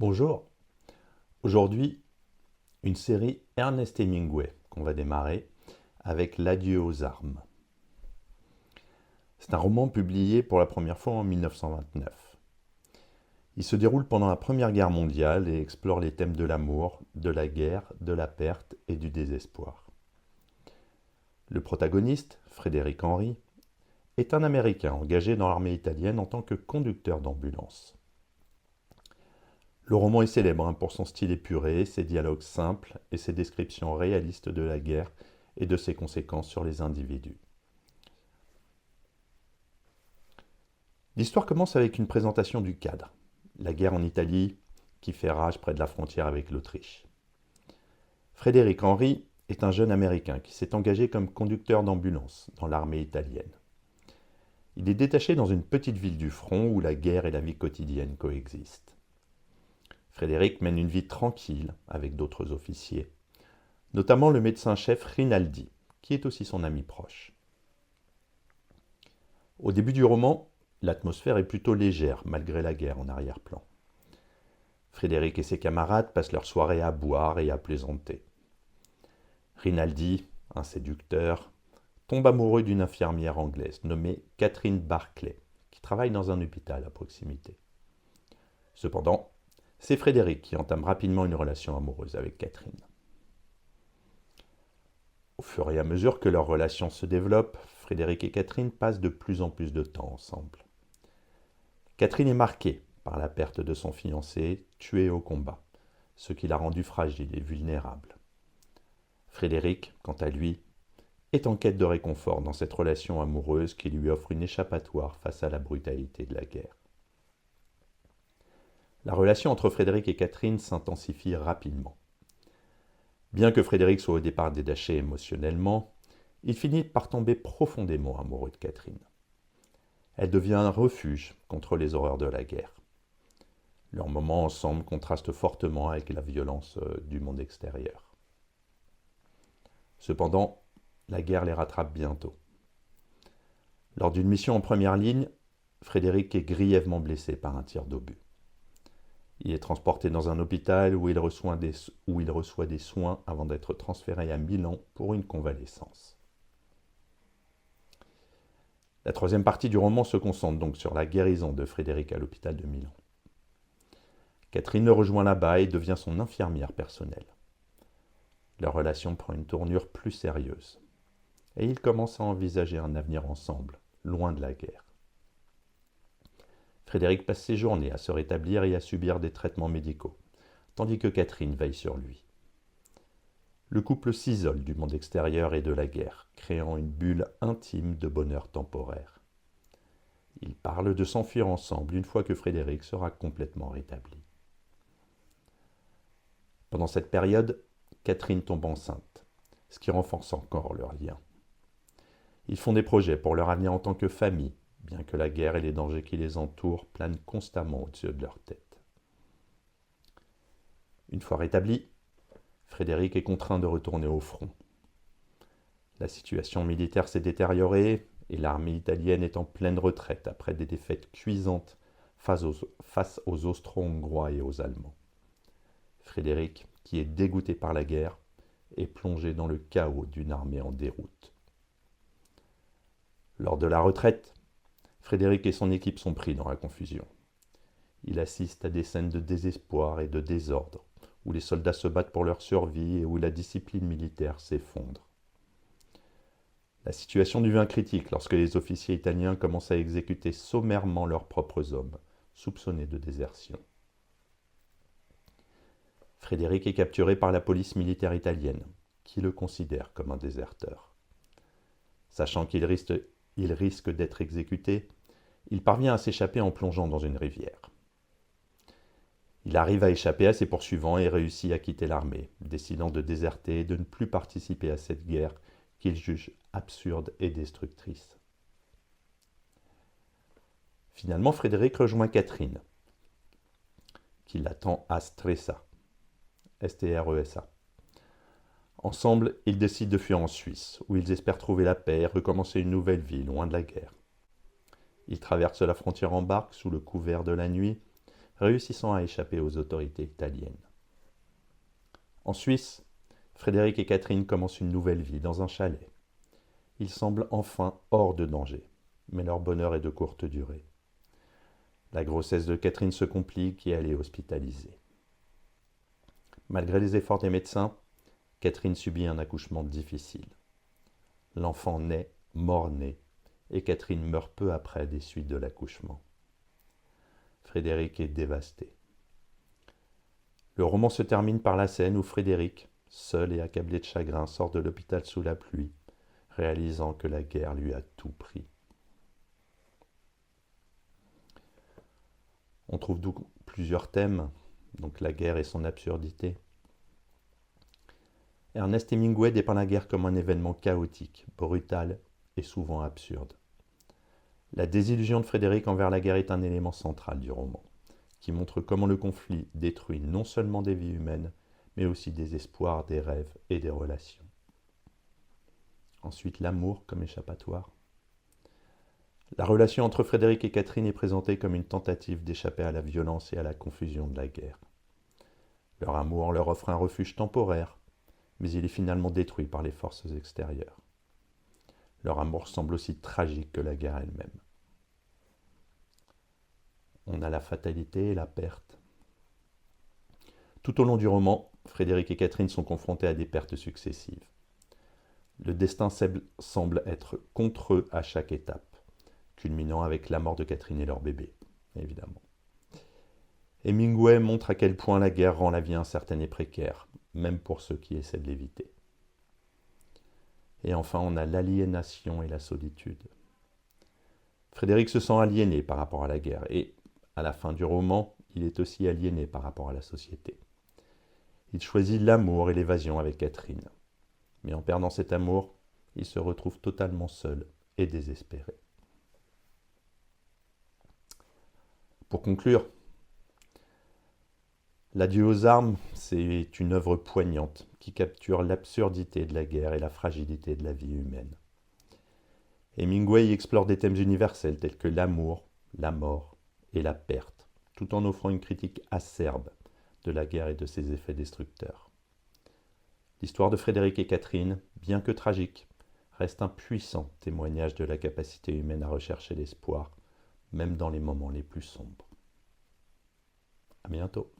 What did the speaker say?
Bonjour, aujourd'hui une série Ernest Hemingway qu'on va démarrer avec L'adieu aux armes. C'est un roman publié pour la première fois en 1929. Il se déroule pendant la Première Guerre mondiale et explore les thèmes de l'amour, de la guerre, de la perte et du désespoir. Le protagoniste, Frédéric Henry, est un Américain engagé dans l'armée italienne en tant que conducteur d'ambulance. Le roman est célèbre pour son style épuré, ses dialogues simples et ses descriptions réalistes de la guerre et de ses conséquences sur les individus. L'histoire commence avec une présentation du cadre, la guerre en Italie qui fait rage près de la frontière avec l'Autriche. Frédéric Henry est un jeune Américain qui s'est engagé comme conducteur d'ambulance dans l'armée italienne. Il est détaché dans une petite ville du front où la guerre et la vie quotidienne coexistent. Frédéric mène une vie tranquille avec d'autres officiers, notamment le médecin-chef Rinaldi, qui est aussi son ami proche. Au début du roman, l'atmosphère est plutôt légère malgré la guerre en arrière-plan. Frédéric et ses camarades passent leur soirée à boire et à plaisanter. Rinaldi, un séducteur, tombe amoureux d'une infirmière anglaise nommée Catherine Barclay, qui travaille dans un hôpital à proximité. Cependant, c'est Frédéric qui entame rapidement une relation amoureuse avec Catherine. Au fur et à mesure que leur relation se développe, Frédéric et Catherine passent de plus en plus de temps ensemble. Catherine est marquée par la perte de son fiancé, tué au combat, ce qui l'a rendu fragile et vulnérable. Frédéric, quant à lui, est en quête de réconfort dans cette relation amoureuse qui lui offre une échappatoire face à la brutalité de la guerre. La relation entre Frédéric et Catherine s'intensifie rapidement. Bien que Frédéric soit au départ détaché émotionnellement, il finit par tomber profondément amoureux de Catherine. Elle devient un refuge contre les horreurs de la guerre. Leurs moments ensemble contrastent fortement avec la violence du monde extérieur. Cependant, la guerre les rattrape bientôt. Lors d'une mission en première ligne, Frédéric est grièvement blessé par un tir d'obus. Il est transporté dans un hôpital où il reçoit des soins avant d'être transféré à Milan pour une convalescence. La troisième partie du roman se concentre donc sur la guérison de Frédéric à l'hôpital de Milan. Catherine le rejoint là-bas et devient son infirmière personnelle. Leur relation prend une tournure plus sérieuse et ils commencent à envisager un avenir ensemble, loin de la guerre. Frédéric passe ses journées à se rétablir et à subir des traitements médicaux, tandis que Catherine veille sur lui. Le couple s'isole du monde extérieur et de la guerre, créant une bulle intime de bonheur temporaire. Ils parlent de s'enfuir ensemble une fois que Frédéric sera complètement rétabli. Pendant cette période, Catherine tombe enceinte, ce qui renforce encore leur lien. Ils font des projets pour leur avenir en tant que famille, bien que la guerre et les dangers qui les entourent planent constamment au-dessus de leur tête. Une fois rétabli, Frédéric est contraint de retourner au front. La situation militaire s'est détériorée et l'armée italienne est en pleine retraite après des défaites cuisantes face aux Austro-Hongrois et aux Allemands. Frédéric, qui est dégoûté par la guerre, est plongé dans le chaos d'une armée en déroute. Lors de la retraite, Frédéric et son équipe sont pris dans la confusion. Il assiste à des scènes de désespoir et de désordre, où les soldats se battent pour leur survie et où la discipline militaire s'effondre. La situation devient critique lorsque les officiers italiens commencent à exécuter sommairement leurs propres hommes, soupçonnés de désertion. Frédéric est capturé par la police militaire italienne, qui le considère comme un déserteur. Sachant qu'il risque d'être exécuté, il parvient à s'échapper en plongeant dans une rivière. Il arrive à échapper à ses poursuivants et réussit à quitter l'armée, décidant de déserter et de ne plus participer à cette guerre qu'il juge absurde et destructrice. Finalement, Frédéric rejoint Catherine, qui l'attend à Stresa, S-T-R-E-S-A. Ensemble, ils décident de fuir en Suisse, où ils espèrent trouver la paix et recommencer une nouvelle vie loin de la guerre. Ils traversent la frontière en barque sous le couvert de la nuit, réussissant à échapper aux autorités italiennes. En Suisse, Frédéric et Catherine commencent une nouvelle vie dans un chalet. Ils semblent enfin hors de danger, mais leur bonheur est de courte durée. La grossesse de Catherine se complique et elle est hospitalisée. Malgré les efforts des médecins, Catherine subit un accouchement difficile. L'enfant naît, mort-né, et Catherine meurt peu après des suites de l'accouchement. Frédéric est dévasté. Le roman se termine par la scène où Frédéric, seul et accablé de chagrin, sort de l'hôpital sous la pluie, réalisant que la guerre lui a tout pris. On trouve donc plusieurs thèmes, donc la guerre et son absurdité. Ernest Hemingway dépeint la guerre comme un événement chaotique, brutal et souvent absurde. La désillusion de Frédéric envers la guerre est un élément central du roman, qui montre comment le conflit détruit non seulement des vies humaines, mais aussi des espoirs, des rêves et des relations. Ensuite, l'amour comme échappatoire. La relation entre Frédéric et Catherine est présentée comme une tentative d'échapper à la violence et à la confusion de la guerre. Leur amour leur offre un refuge temporaire, mais il est finalement détruit par les forces extérieures. Leur amour semble aussi tragique que la guerre elle-même. On a la fatalité et la perte. Tout au long du roman, Frédéric et Catherine sont confrontés à des pertes successives. Le destin semble être contre eux à chaque étape, culminant avec la mort de Catherine et leur bébé, évidemment. Hemingway montre à quel point la guerre rend la vie incertaine et précaire, même pour ceux qui essaient de l'éviter. Et enfin, on a l'aliénation et la solitude. Frédéric se sent aliéné par rapport à la guerre, et à la fin du roman, il est aussi aliéné par rapport à la société. Il choisit l'amour et l'évasion avec Catherine. Mais en perdant cet amour, il se retrouve totalement seul et désespéré. Pour conclure, L'adieu aux armes, c'est une œuvre poignante qui capture l'absurdité de la guerre et la fragilité de la vie humaine. Hemingway y explore des thèmes universels tels que l'amour, la mort et la perte, tout en offrant une critique acerbe de la guerre et de ses effets destructeurs. L'histoire de Frédéric et Catherine, bien que tragique, reste un puissant témoignage de la capacité humaine à rechercher l'espoir, même dans les moments les plus sombres. À bientôt.